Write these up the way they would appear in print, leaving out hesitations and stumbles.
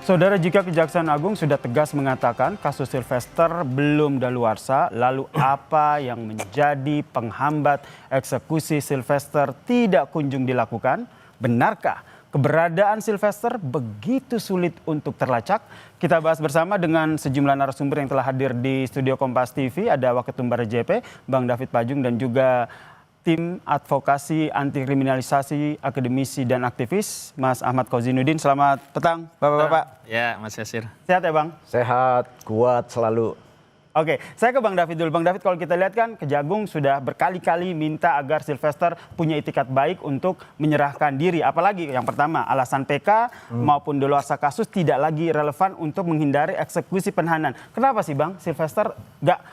Saudara, jika Kejaksaan Agung sudah tegas mengatakan kasus Sylvester belum daluarsa, lalu apa yang menjadi penghambat eksekusi Sylvester tidak kunjung dilakukan? Benarkah keberadaan Sylvester begitu sulit untuk terlacak? Kita bahas bersama dengan sejumlah narasumber yang telah hadir di studio Kompas TV. Ada Waketum JP, Bang David Pajung, dan juga tim advokasi anti kriminalisasi, akademisi dan aktivis, Mas Ahmad Kozinuddin. Selamat petang, Bapak-bapak. Ya, Mas Yasir. Sehat ya, Bang? Sehat, kuat selalu. Oke, saya ke Bang David dulu. Bang David, kalau kita lihat kan Kejagung sudah berkali-kali minta agar Sylvester punya itikat baik untuk menyerahkan diri. Apalagi yang pertama, alasan PK maupun daluarsa kasus tidak lagi relevan untuk menghindari eksekusi penahanan. Kenapa sih, Bang, Sylvester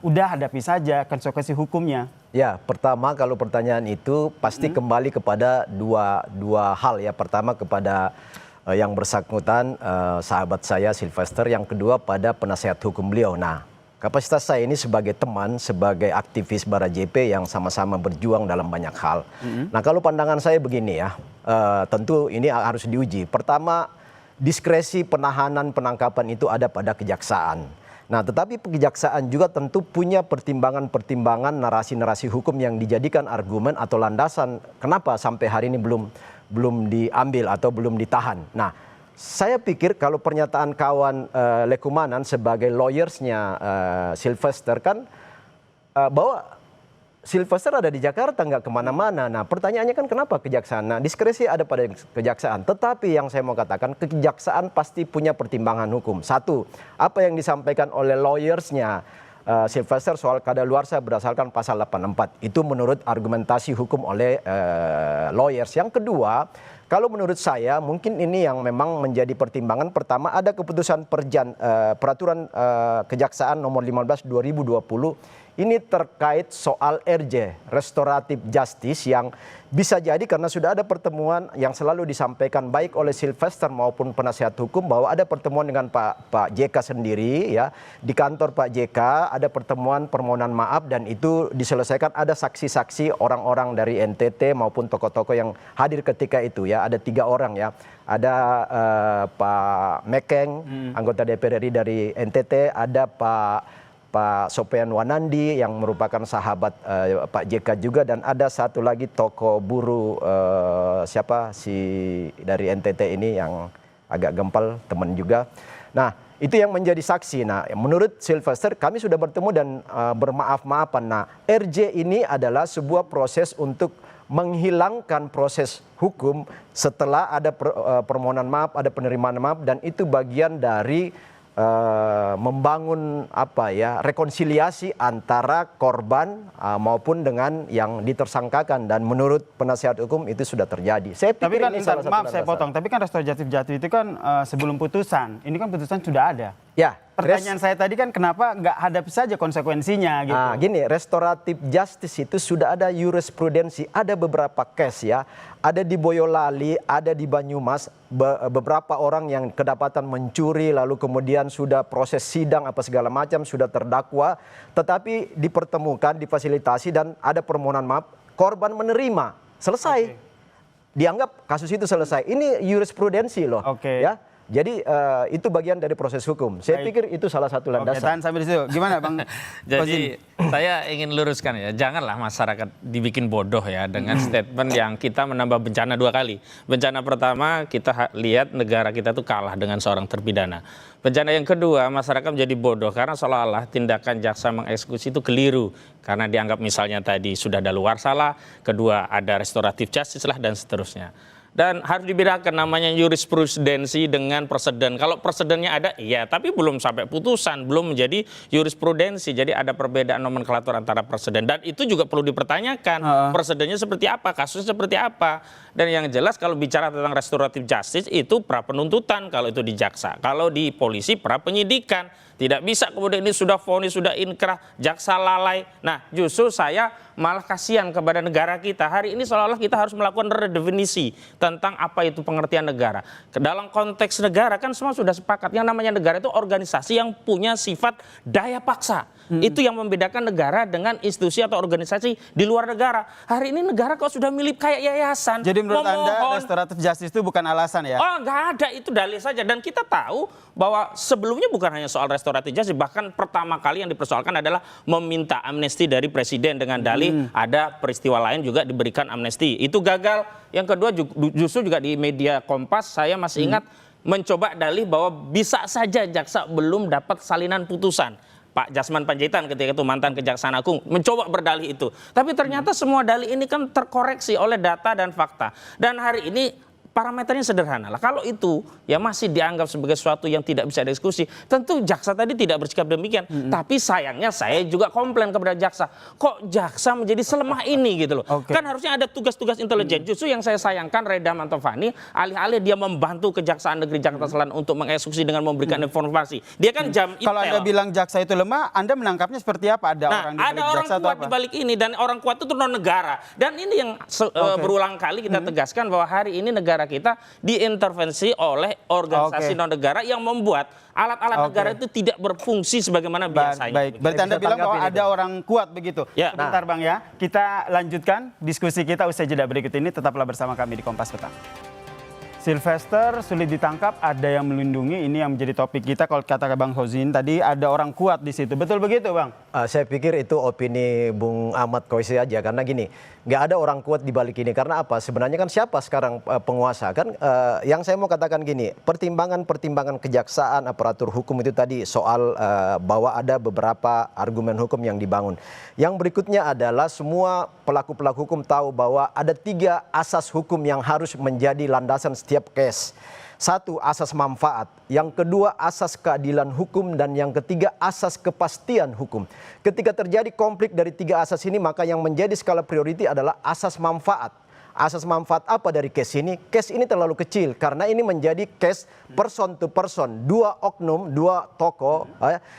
udah hadapi saja konsekuensi hukumnya? Ya, pertama kalau pertanyaan itu pasti kembali kepada dua hal ya. Pertama kepada yang bersangkutan, sahabat saya Sylvester. Yang kedua pada penasihat hukum beliau. Nah, kapasitas saya ini sebagai teman, sebagai aktivis Bara JP yang sama-sama berjuang dalam banyak hal. Nah, kalau pandangan saya begini ya, tentu ini harus diuji. Pertama, diskresi penahanan penangkapan itu ada pada kejaksaan. Nah, tetapi kejaksaan juga tentu punya pertimbangan-pertimbangan narasi-narasi hukum yang dijadikan argumen atau landasan kenapa sampai hari ini belum diambil atau belum ditahan. Nah, saya pikir kalau pernyataan kawan Lekumanan sebagai lawyersnya Sylvester kan bahwa Sylvester ada di Jakarta, nggak kemana-mana. Nah, pertanyaannya kan kenapa kejaksaan? Nah, diskresi ada pada kejaksaan. Tetapi yang saya mau katakan, kejaksaan pasti punya pertimbangan hukum. Satu, apa yang disampaikan oleh lawyersnya Sylvester soal kadaluarsa berdasarkan pasal 84. Itu menurut argumentasi hukum oleh lawyers. Yang kedua, kalau menurut saya mungkin ini yang memang menjadi pertimbangan. Pertama, ada keputusan peraturan kejaksaan nomor 15 2020. Ini terkait soal RJ, Restoratif Justice, yang bisa jadi karena sudah ada pertemuan yang selalu disampaikan baik oleh Sylvester maupun penasihat hukum bahwa ada pertemuan dengan Pak JK sendiri ya. Di kantor Pak JK ada pertemuan permohonan maaf dan itu diselesaikan, ada saksi-saksi orang-orang dari NTT maupun tokoh-tokoh yang hadir ketika itu ya. Ada 3 orang ya. Ada Pak Mekeng, anggota DPR RI dari NTT, ada Pak Sofian Wanandi yang merupakan sahabat Pak JK juga, dan ada satu lagi tokoh buruh siapa si dari NTT ini yang agak gempal, teman juga. Nah, itu yang menjadi saksi. Nah, menurut Sylvester kami sudah bertemu dan bermaaf-maafan. Nah, RJ ini adalah sebuah proses untuk menghilangkan proses hukum setelah ada permohonan maaf, ada penerimaan maaf, dan itu bagian dari membangun rekonsiliasi antara korban maupun dengan yang ditersangkakan, dan menurut penasihat hukum itu sudah terjadi. Saya pikir tapi kan ini salah satu maaf saya potong, tapi kan restoratif justice itu kan sebelum putusan, ini kan putusan sudah ada. Ya, pertanyaan saya tadi kan kenapa nggak hadapi saja konsekuensinya gitu. Nah, gini, restoratif justice itu sudah ada jurisprudensi, ada beberapa case ya. Ada di Boyolali, ada di Banyumas, beberapa orang yang kedapatan mencuri lalu kemudian sudah proses sidang apa segala macam, sudah terdakwa, tetapi dipertemukan, difasilitasi dan ada permohonan maaf, korban menerima, selesai. Dianggap kasus itu selesai. Ini jurisprudensi loh. Ya. Jadi itu bagian dari proses hukum. Saya pikir itu salah satu landasan. Tahan sampai di situ. Gimana, Bang? Jadi saya ingin luruskan ya, janganlah masyarakat dibikin bodoh ya dengan statement yang kita menambah bencana 2 kali. Bencana pertama kita lihat negara kita tuh kalah dengan seorang terpidana. Bencana yang kedua, masyarakat menjadi bodoh karena seolah-olah tindakan jaksa mengeksekusi itu keliru. Karena dianggap misalnya tadi sudah daluarsa lah, kedua ada restoratif justice lah, dan seterusnya. Dan harus dibedakan namanya jurisprudensi dengan preseden. Kalau presidennya ada, iya, tapi belum sampai putusan, belum menjadi jurisprudensi. Jadi ada perbedaan nomenklatur antara preseden. Dan itu juga perlu dipertanyakan. Presidennya seperti apa, kasusnya seperti apa. Dan yang jelas kalau bicara tentang restoratif justice itu pra penuntutan kalau itu di jaksa. Kalau di polisi pra penyidikan. Tidak bisa kemudian ini sudah vonis, sudah inkrah, jaksa lalai. Nah, justru saya malah kasihan kepada negara kita. Hari ini seolah-olah kita harus melakukan redefinisi tentang apa itu pengertian negara. Dalam konteks negara kan semua sudah sepakat. Yang namanya negara itu organisasi yang punya sifat daya paksa. Itu yang membedakan negara dengan institusi atau organisasi di luar negara. Hari ini negara kok sudah milik kayak yayasan. Jadi menurut Anda restoratif justice itu bukan alasan ya? Oh, nggak ada, itu dalih saja. Dan kita tahu bahwa sebelumnya bukan hanya soal restoratif justice, bahkan pertama kali yang dipersoalkan adalah meminta amnesti dari presiden dengan dalih ada peristiwa lain juga diberikan amnesti. Itu gagal. Yang kedua justru juga di media Kompas saya masih ingat mencoba dalih bahwa bisa saja jaksa belum dapat salinan putusan. Pak Jasman Panjaitan ketika itu mantan Kejaksaan Agung mencoba berdalih itu. Tapi ternyata semua dalih ini kan terkoreksi oleh data dan fakta. Dan hari ini parameternya sederhana lah. Kalau itu ya masih dianggap sebagai sesuatu yang tidak bisa diskusi, tentu jaksa tadi tidak bersikap demikian. Tapi sayangnya saya juga komplain kepada jaksa. Kok jaksa menjadi selemah ini gitu loh. Kan harusnya ada tugas-tugas intelijen. Justru yang saya sayangkan Reda Mantovani, alih-alih dia membantu Kejaksaan Negeri Jakarta Selatan untuk mengeksekusi dengan memberikan informasi. Dia kan jam intel. Kalau Anda bilang jaksa itu lemah, Anda menangkapnya seperti apa? Ada orang di balik jaksa atau kuat apa? di balik ini, dan orang kuat itu non negara. Dan ini yang berulang kali kita tegaskan bahwa hari ini negara kita diintervensi oleh organisasi non negara yang membuat alat-alat negara itu tidak berfungsi sebagaimana biasanya. Baik, berarti Anda bilang bahwa ada orang kuat begitu. Ya. Sebentar Bang ya, kita lanjutkan diskusi kita usai jeda berikut ini. Tetaplah bersama kami di Kompas Petang. Sylvester sulit ditangkap, ada yang melindungi. Ini yang menjadi topik kita. Kalau kata Bang Hozin tadi, ada orang kuat di situ. Betul begitu, Bang? Saya pikir itu opini Bung Ahmad Koisi aja. Karena gini, nggak ada orang kuat di balik ini. Karena apa? Sebenarnya kan siapa sekarang penguasa? Kan yang saya mau katakan gini, pertimbangan-pertimbangan kejaksaan, aparatur hukum itu tadi soal bahwa ada beberapa argumen hukum yang dibangun. Yang berikutnya adalah semua pelaku-pelaku hukum tahu bahwa ada 3 asas hukum yang harus menjadi landasan setiap case. 1, asas manfaat. Yang kedua, asas keadilan hukum. Dan yang ketiga, asas kepastian hukum. Ketika terjadi konflik dari 3 asas ini, maka yang menjadi skala priority adalah asas manfaat. Asas manfaat apa dari case ini? Case ini terlalu kecil karena ini menjadi case person to person. 2 oknum, 2 tokoh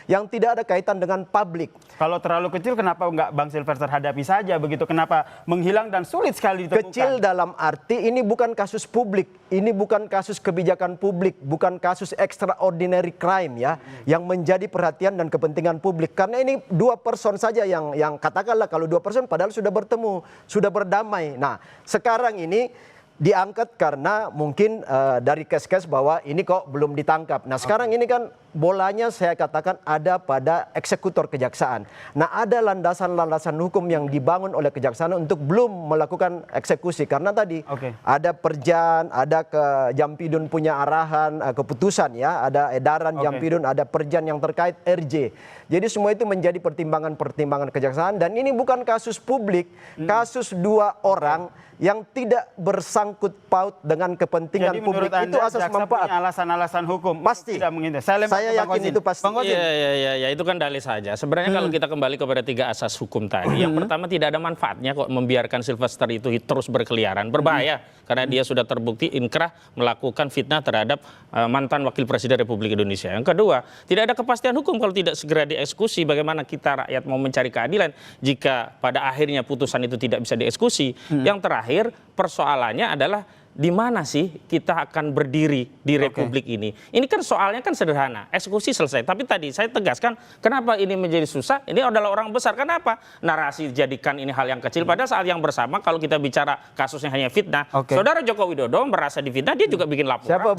yang tidak ada kaitan dengan publik. Kalau terlalu kecil, kenapa nggak Bang Sylvester hadapi saja begitu? Kenapa menghilang dan sulit sekali ditemukan? Kecil dalam arti ini bukan kasus publik, ini bukan kasus kebijakan publik, bukan kasus extraordinary crime ya, yang menjadi perhatian dan kepentingan publik. Karena ini 2 person saja yang katakanlah kalau 2 person padahal sudah bertemu, sudah berdamai. Nah, sekarang ini diangkat karena mungkin dari case-case bahwa ini kok belum ditangkap. Nah sekarang ini kan bolanya saya katakan ada pada eksekutor kejaksaan. Nah ada landasan-landasan hukum yang dibangun oleh kejaksaan untuk belum melakukan eksekusi. Karena tadi ada perjan, ada ke Jampidun punya arahan, keputusan ya, ada edaran Jampidun, ada perjan yang terkait RJ. Jadi semua itu menjadi pertimbangan-pertimbangan kejaksaan dan ini bukan kasus publik, kasus 2 orang yang tidak bersangkut paut dengan kepentingan publik. Itu asas manfaat. Alasan-alasan hukum. Pasti. Tidak Saya yakin itu pasti. Ya, itu kan dalih saja. Sebenarnya kalau kita kembali kepada 3 asas hukum tadi, yang pertama tidak ada manfaatnya kok membiarkan Sylvester itu terus berkeliaran. Berbahaya karena dia sudah terbukti inkrah melakukan fitnah terhadap mantan Wakil Presiden Republik Indonesia. Yang kedua, tidak ada kepastian hukum kalau tidak segera dieksekusi. Bagaimana kita rakyat mau mencari keadilan jika pada akhirnya putusan itu tidak bisa dieksekusi? Yang terakhir, persoalannya adalah di mana sih kita akan berdiri di Republik ini? Ini kan soalnya kan sederhana, eksekusi selesai. Tapi tadi saya tegaskan, kenapa ini menjadi susah? Ini adalah orang besar. Kenapa? Narasi dijadikan ini hal yang kecil. Pada saat yang bersama, kalau kita bicara kasusnya hanya fitnah, Saudara Joko Widodo merasa difitnah, dia juga bikin laporan.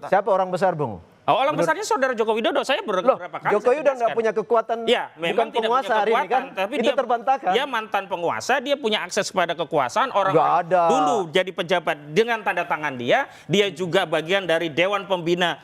Siapa orang besar, Bung? Orang besarnya Saudara Joko Widodo. Saya beberapa kali Jokowi udah nggak punya kekuatan, ya, memang bukan penguasa hari ini kan, tapi itu terbantahkan. Dia mantan penguasa, dia punya akses kepada kekuasaan. Orang dulu jadi pejabat dengan tanda tangan dia juga bagian dari Dewan Pembina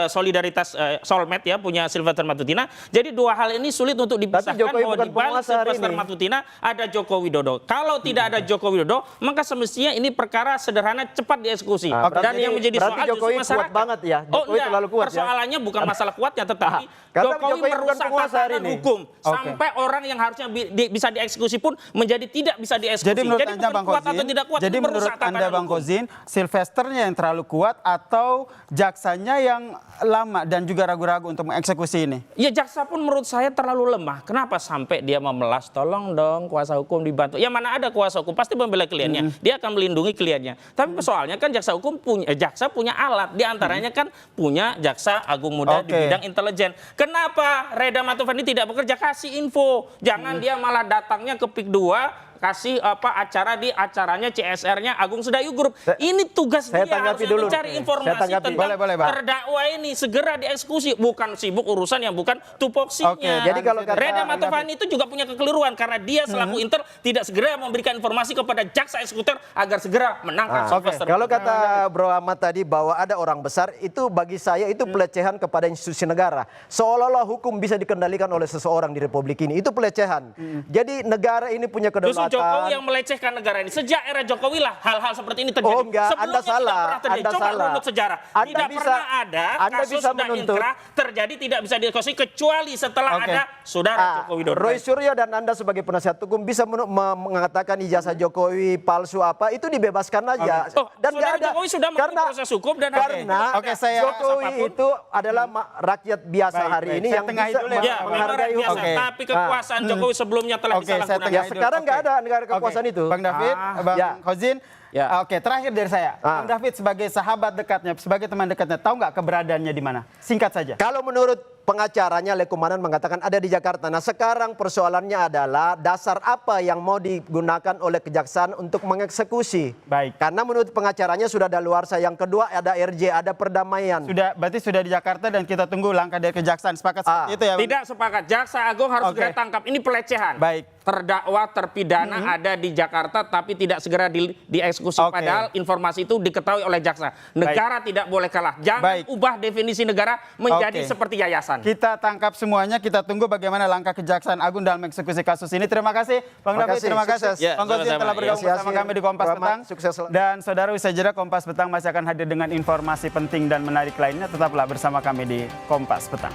Solidaritas Solmed ya, punya Sylvester Matutina. Jadi 2 hal ini sulit untuk dipisahkan bahwa di balik Sylvester Matutina ada Joko Widodo. Kalau tidak ada Joko Widodo, maka semestinya ini perkara sederhana cepat dieksekusi. Dan yang menjadi soal Jokowi justru masyarakat. kuat banget ya, Jokowi terlalu kuat. persoalannya bukan masalah kuatnya, tetapi karena Jokowi Jokowi bukan merusak penguasa hari tatanan ini. hukum sampai orang yang harusnya bisa dieksekusi pun menjadi tidak bisa dieksekusi. Jadi menurut Anda bukan Bang kuat atau Kozin, tidak kuat, jadi itu menurut merusak Anda tatanan Bang hukum. Kozin, Sylvesternya yang terlalu kuat atau jaksanya yang lama dan juga ragu-ragu untuk mengeksekusi ini? Ya jaksa pun menurut saya terlalu lemah. Kenapa sampai dia memelas? Tolong dong kuasa hukum dibantu. Ya mana ada kuasa hukum pasti membela kliennya. Dia akan melindungi kliennya. Tapi soalnya kan jaksa punya alat. Di antaranya kan punya jaksa agung muda di bidang intelijen. Kenapa Reda Matofani tidak bekerja? Kasih info. Jangan dia malah datangnya ke PIK 2 kasih acara di acaranya CSR-nya Agung Sedayu Group. Ini tugas dia tanggapi harusnya dulu. mencari informasi Saya tanggapi. tentang Boleh, Bang. terdakwa ini segera dieksekusi, bukan sibuk urusan yang bukan tupoksinya. Oke, jadi kalau kata Reda Matofani itu juga punya kekeliruan karena dia selaku Intel tidak segera memberikan informasi kepada jaksa eksekutor agar segera menangkap Sylvester. Kalau kata Bro Ahmad tadi bahwa ada orang besar, itu bagi saya itu pelecehan kepada institusi negara. Seolah-olah hukum bisa dikendalikan oleh seseorang di Republik ini. Itu pelecehan. Jadi negara ini punya kedaulatan. Justru Jokowi yang melecehkan negara ini. Sejak era Jokowi lah hal-hal seperti ini terjadi. Oh enggak, Sebelumnya Anda salah. tidak pernah terjadi. Anda Coba salah. runut sejarah. Anda Tidak bisa- pernah ada Anda kasus bisa sudah menuntut. inkrah terjadi tidak bisa dieksekusi kecuali setelah Oke. ada saudara Joko Widodo. Roy Suryo dan Anda sebagai penasihat hukum bisa mengatakan ijazah Jokowi palsu apa, itu dibebaskan aja. Oh, saudara Jokowi sudah melalui proses hukum dan karena Oke, saya- Jokowi apapun. itu adalah rakyat biasa Baik, hari baik. ini Saya yang tengahi bisa dulu ya, Ya, memang menghargai biasa. hukum. Oke. Tapi kekuasaan Jokowi sebelumnya telah Oke, saya disalahgunakan. Ya tengahi sekarang dulu. nggak Oke. ada negara kekuasaan itu. Bang David, Bang Ya. Kozin. Ya. Oke, terakhir dari saya. Bang David sebagai sahabat dekatnya, sebagai teman dekatnya, tahu nggak keberadaannya di mana? Singkat saja. Kalau menurut pengacaranya Lekomanan mengatakan ada di Jakarta. Nah sekarang persoalannya adalah dasar apa yang mau digunakan oleh kejaksaan untuk mengeksekusi. Baik. Karena menurut pengacaranya sudah daluarsa. Yang kedua ada RJ, ada perdamaian. Berarti sudah di Jakarta dan kita tunggu langkah dari kejaksaan. Sepakat seperti itu ya, Bang? Tidak sepakat. Jaksa Agung harus Oke. segera tangkap. Ini pelecehan. Baik. Terdakwa terpidana ada di Jakarta tapi tidak segera dieksekusi. Oke. Padahal informasi itu diketahui oleh jaksa. Negara tidak boleh kalah. Jangan Baik. ubah definisi negara menjadi Oke. seperti yayasan. Kita tangkap semuanya, kita tunggu bagaimana langkah Kejaksaan Agung dalam eksekusi kasus ini. Terima kasih Bang Terima David, kasih, terima kasih. sukses. Ya, Bang Kozin sama-sama. telah bergabung Ya. bersama kami di Kompas Rahmat, Petang. sukses selalu. Dan saudara, usai jeda Kompas Petang masih akan hadir dengan informasi penting dan menarik lainnya. Tetaplah bersama kami di Kompas Petang.